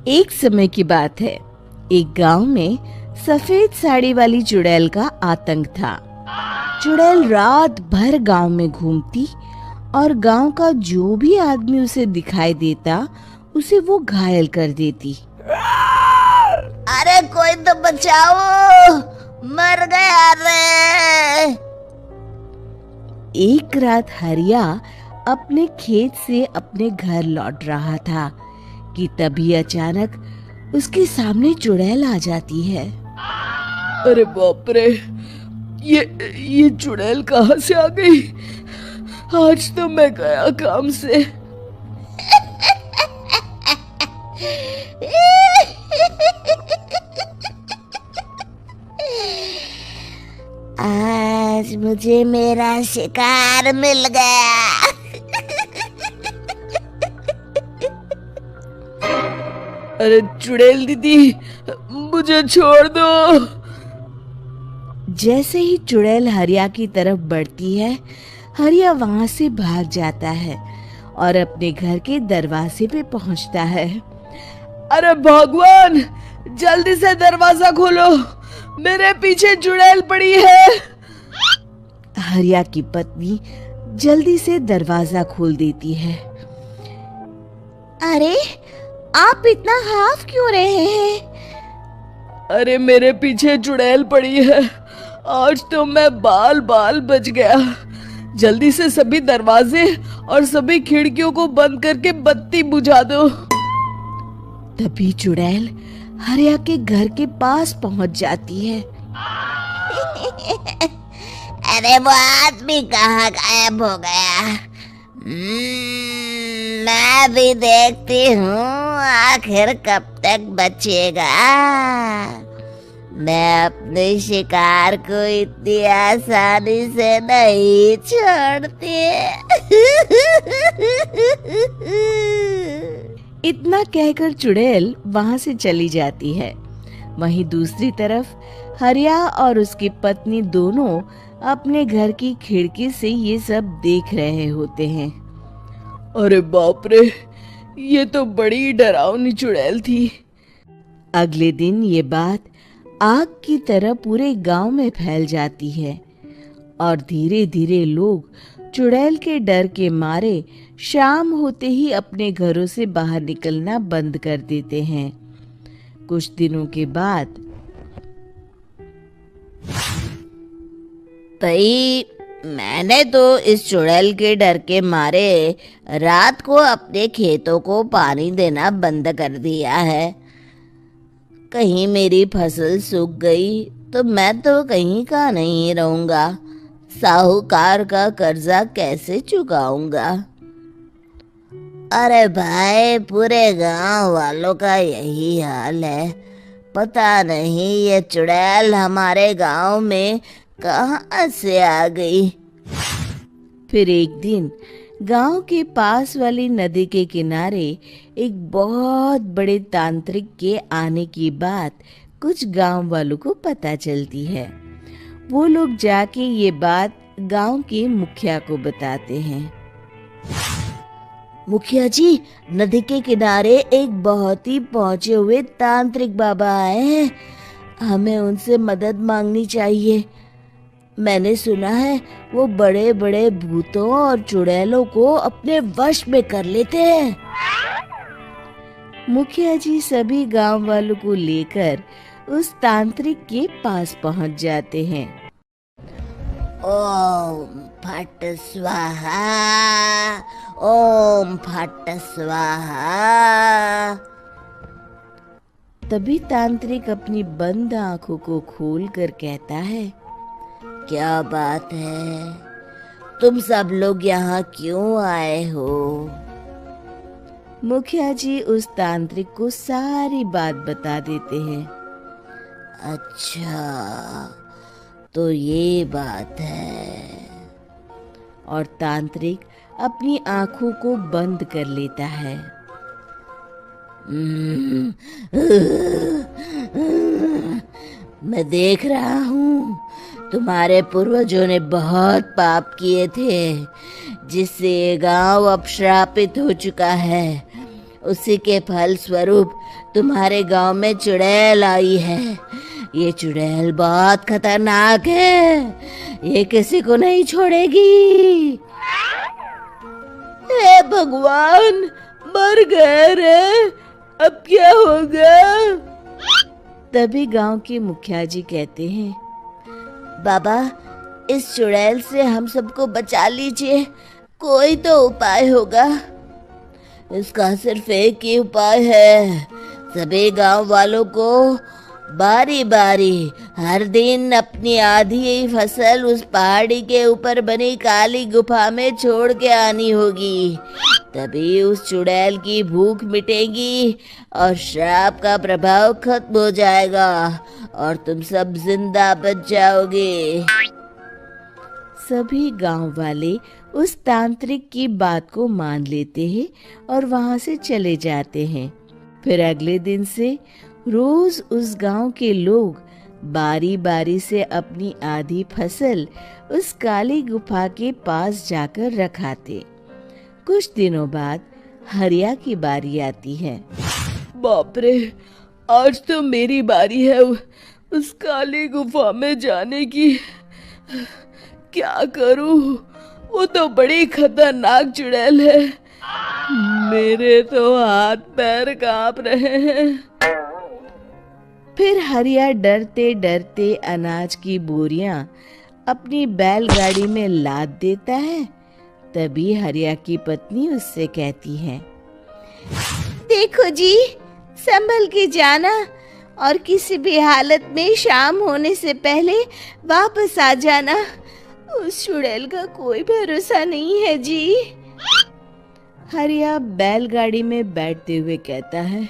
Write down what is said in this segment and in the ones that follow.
एक समय की बात है। एक गांव में सफेद साड़ी वाली चुड़ैल का आतंक था। चुड़ैल रात भर गांव में घूमती और गांव का जो भी आदमी उसे दिखाई देता उसे वो घायल कर देती। अरे कोई तो बचाओ, मर गया रे। एक रात हरिया अपने खेत से अपने घर लौट रहा था कि तभी अचानक उसके सामने चुड़ैल आ जाती है। अरे बाप रे, ये चुड़ैल कहाँ से आ गई? आज तो मैं गया काम से। आज मुझे मेरा शिकार मिल गया। अरे चुड़ैल दीदी, मुझे छोड़ दो। जैसे ही चुड़ैल हरिया की तरफ बढ़ती है, हरिया वहां से भाग जाता है और अपने घर के दरवाजे पे पहुंचता है। अरे भगवान, जल्दी से दरवाजा खोलो, मेरे पीछे चुड़ैल पड़ी है। हरिया की पत्नी जल्दी से दरवाजा खोल देती है। अरे आप इतना हाफ क्यों रहे हैं? अरे मेरे पीछे चुड़ैल पड़ी है, आज तो मैं बाल बाल बच गया। जल्दी से सभी दरवाजे और सभी खिड़कियों को बंद करके बत्ती बुझा दो। तभी चुड़ैल हरिया के घर के पास पहुंच जाती है। अरे वो आदमी कहाँ गायब हो गया? मैं भी देखती हूँ आखिर कब तक बचेगा। मैं अपने शिकार को इतनी आसानी से नहीं छोड़ती। इतना कहकर चुड़ैल वहां से चली जाती है। वहीं दूसरी तरफ हरिया और उसकी पत्नी दोनों अपने घर की खिड़की से ये सब देख रहे होते हैं। अरे बाप रे, ये तो बड़ी डरावनी चुड़ैल थी। अगले दिन ये बात आग की तरह पूरे गांव में फैल जाती है और धीरे धीरे लोग चुड़ैल के डर के मारे शाम होते ही अपने घरों से बाहर निकलना बंद कर देते हैं। कुछ दिनों के बाद भाई, मैंने तो इस चुड़ैल के डर के मारे रात को अपने खेतों को पानी देना बंद कर दिया है। कहीं मेरी फसल सूख गई तो मैं तो कहीं का नहीं रहूंगा। साहूकार का कर्जा कैसे चुकाऊंगा? अरे भाई, पूरे गांव वालों का यही हाल है। पता नहीं ये चुड़ैल हमारे गांव में कहाँ से आ गई। फिर एक दिन गांव के पास वाली नदी के किनारे एक बहुत बड़े तांत्रिक के आने की बात कुछ गांव वालों को पता चलती है। वो लोग जाके ये बात गांव के मुखिया को बताते हैं। मुखिया जी, नदी के किनारे एक बहुत ही पहुंचे हुए तांत्रिक बाबा आए हैं। हमें उनसे मदद मांगनी चाहिए। मैंने सुना है वो बड़े बड़े भूतों और चुड़ैलों को अपने वश में कर लेते हैं। मुखिया जी सभी गांव वालों को लेकर उस तांत्रिक के पास पहुंच जाते हैं। ओम फट स्वाहा, ओम फट स्वाहा। तभी तांत्रिक अपनी बंद आंखों को खोलकर कहता है, क्या बात है? तुम सब लोग यहाँ क्यों आए हो? मुखिया जी उस तांत्रिक को सारी बात बता देते हैं। अच्छा, तो ये बात है। और तांत्रिक अपनी आंखों को बंद कर लेता है। मैं देख रहा हूँ तुम्हारे पूर्वजों ने बहुत पाप किए थे, जिससे ये गांव अब श्रापित हो चुका है। उसी के फल स्वरूप तुम्हारे गांव में चुड़ैल आई है। ये चुड़ैल बहुत खतरनाक है, ये किसी को नहीं छोड़ेगी। हे भगवान, मर गए रे, अब क्या होगा? तभी गांव के मुखिया जी कहते हैं, बाबा, इस चुड़ैल से हम सबको बचा लीजिए, कोई तो उपाय होगा। इसका सिर्फ एक ही उपाय है, सभी गांव वालों को बारी बारी हर दिन अपनी आधी फसल उस पहाड़ी के ऊपर बनी काली गुफा में छोड़ के आनी होगी। तभी उस चुड़ैल की भूख मिटेगी और श्राप का प्रभाव खत्म हो जाएगा और तुम सब जिंदा बच जाओगे। सभी गांव वाले उस तांत्रिक की बात को मान लेते हैं और वहां से चले जाते हैं। फिर अगले दिन से रोज उस गांव के लोग बारी बारी से अपनी आधी फसल उस काली गुफा के पास जाकर रखाते। कुछ दिनों बाद हरिया की बारी आती है। बाप रे, आज तो मेरी बारी है उस काली गुफा में जाने की। क्या करूं, वो तो बड़ी खतरनाक चुड़ैल है। मेरे तो हाथ पैर कांप रहे हैं। फिर हरिया डरते डरते अनाज की बोरियां अपनी बैलगाड़ी में लाद देता है। तभी हरिया की पत्नी उससे कहती है, देखो जी, संभल के जाना और किसी भी हालत में शाम होने से पहले वापस आ जाना। उस चुड़ैल का कोई भरोसा नहीं है जी। हरिया बैलगाड़ी में बैठते हुए कहता है,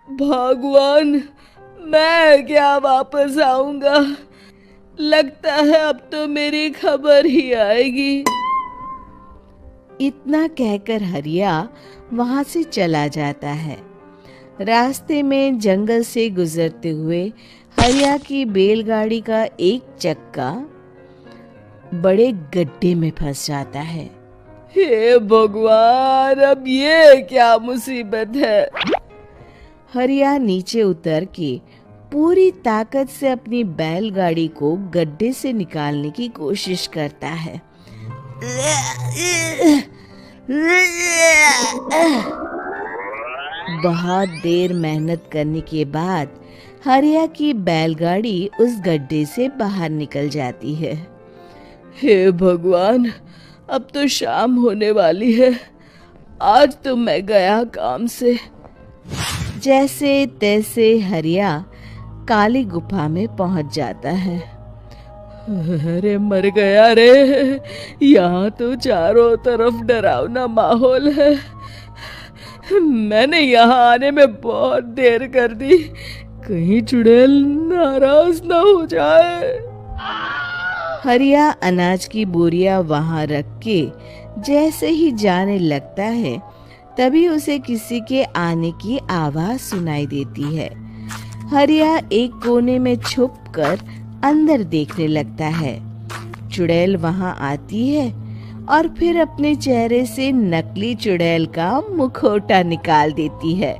भगवान, मैं क्या वापस आऊंगा? लगता है अब तो मेरी खबर ही आएगी। इतना कहकर हरिया वहां से चला जाता है। रास्ते में जंगल से गुजरते हुए हरिया की बैलगाड़ी का एक चक्का बड़े गड्ढे में फंस जाता है। हे भगवान, अब ये क्या मुसीबत है? हरिया नीचे उतर के पूरी ताकत से अपनी बैलगाड़ी को गड्ढे से निकालने की कोशिश करता है। बहुत देर मेहनत करने के बाद हरिया की बैलगाड़ी उस गड्ढे से बाहर निकल जाती है। हे भगवान, अब तो शाम होने वाली है। आज तो मैं गया काम से। जैसे तैसे हरिया काली गुफा में पहुंच जाता है। अरे मर गया रे, यहाँ तो चारों तरफ डरावना माहौल है। मैंने यहाँ आने में बहुत देर कर दी, कहीं चुड़ैल नाराज ना हो जाए। हरिया अनाज की बोरियां वहां रख के जैसे ही जाने लगता है, तभी उसे किसी के आने की आवाज सुनाई देती है। हरिया एक कोने में छुपकर अंदर देखने लगता है। चुड़ैल वहां आती है और फिर अपने चेहरे से नकली चुड़ैल का मुखौटा निकाल देती है।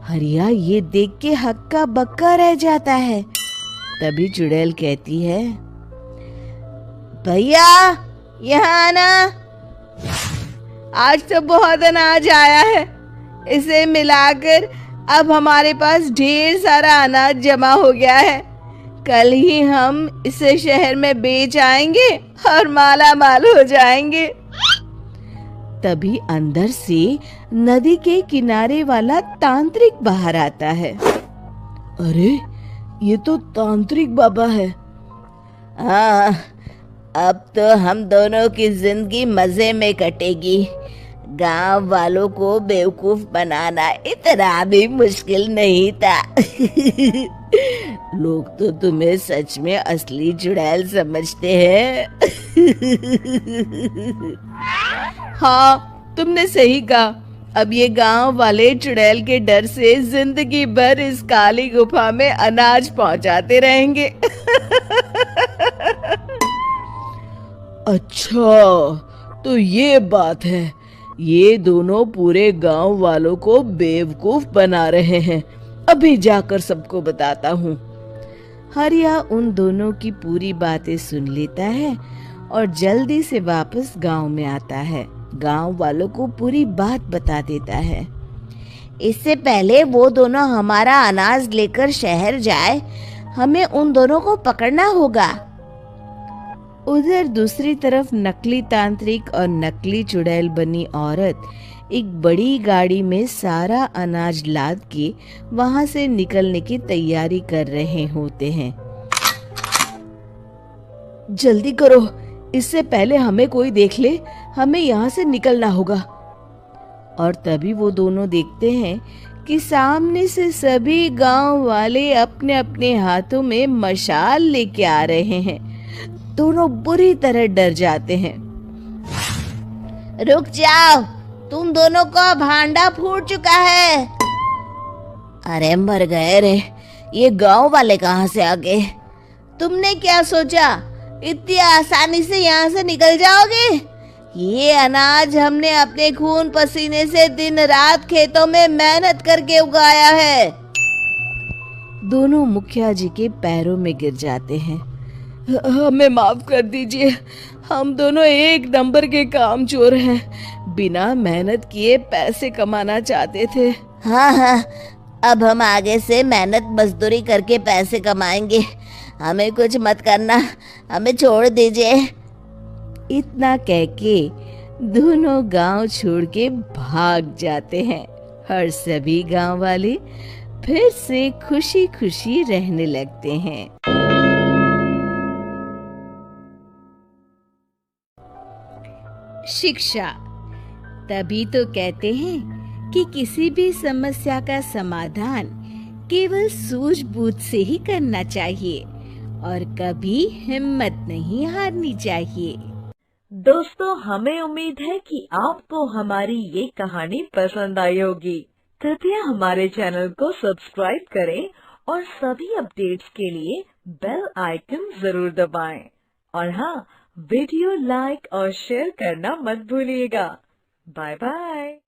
हरिया ये देख के हक्का बक्का रह जाता है। तभी चुड़ैल कहती है, भैया यहाँ आना, आज तो बहुत अनाज आया है। इसे मिलाकर अब हमारे पास ढेर सारा अनाज जमा हो गया है। कल ही हम इसे शहर में बेच आएंगे और माला माल हो जाएंगे। तभी अंदर से नदी के किनारे वाला तांत्रिक बाहर आता है। अरे, ये तो तांत्रिक बाबा है। हाँ, अब तो हम दोनों की जिंदगी मजे में कटेगी। गांव वालों को बेवकूफ बनाना इतना भी मुश्किल नहीं था। लोग तो तुम्हें सच में असली चुड़ैल समझते हैं। हाँ, तुमने सही कहा। अब ये गांव वाले चुड़ैल के डर से जिंदगी भर इस काली गुफा में अनाज पहुंचाते रहेंगे। अच्छा, तो ये बात है। ये दोनों पूरे गांव वालों को बेवकूफ बना रहे हैं। अभी जाकर सबको बताता हूँ। हरिया उन दोनों की पूरी बातें सुन लेता है और जल्दी से वापस गांव में आता है। गांव वालों को पूरी बात बता देता है। इससे पहले वो दोनों हमारा अनाज लेकर शहर जाए, हमें उन दोनों को पकड़ना होगा। उधर दूसरी तरफ नकली तांत्रिक और नकली चुड़ैल बनी औरत एक बड़ी गाड़ी में सारा अनाज लाद के वहां से निकलने की तैयारी कर रहे होते हैं। जल्दी करो, इससे पहले हमें कोई देख ले, हमें यहाँ से निकलना होगा। और तभी वो दोनों देखते हैं कि सामने से सभी गांव वाले अपने अपने हाथों में मशाल लेके आ रहे हैं। दोनों बुरी तरह डर जाते हैं। रुक जाओ, तुम दोनों का भांडा फूट चुका है। अरे मर गए रे, ये गांव वाले कहाँ से आ गए? तुमने क्या सोचा इतनी आसानी से यहाँ से निकल जाओगे? ये अनाज हमने अपने खून पसीने से दिन रात खेतों में मेहनत करके उगाया है। दोनों मुखिया जी के पैरों में गिर जाते हैं। हमें माफ कर दीजिए, हम दोनों एक नंबर के काम चोर हैं। बिना मेहनत किए पैसे कमाना चाहते थे। हाँ, अब हम आगे से मेहनत मजदूरी करके पैसे कमाएंगे। हमें कुछ मत करना, हमें छोड़ दीजिए। इतना कह के दोनों गांव छोड़ के भाग जाते हैं और सभी गांव वाले फिर से खुशी खुशी रहने लगते हैं। शिक्षा। तभी तो कहते हैं कि किसी भी समस्या का समाधान केवल सूझबूझ से ही करना चाहिए और कभी हिम्मत नहीं हारनी चाहिए। दोस्तों, हमें उम्मीद है कि आपको हमारी ये कहानी पसंद आई होगी। कृपया हमारे चैनल को सब्सक्राइब करें और सभी अपडेट्स के लिए बेल आइकन जरूर दबाएं। और हाँ, वीडियो लाइक और शेयर करना मत भूलिएगा। Bye bye.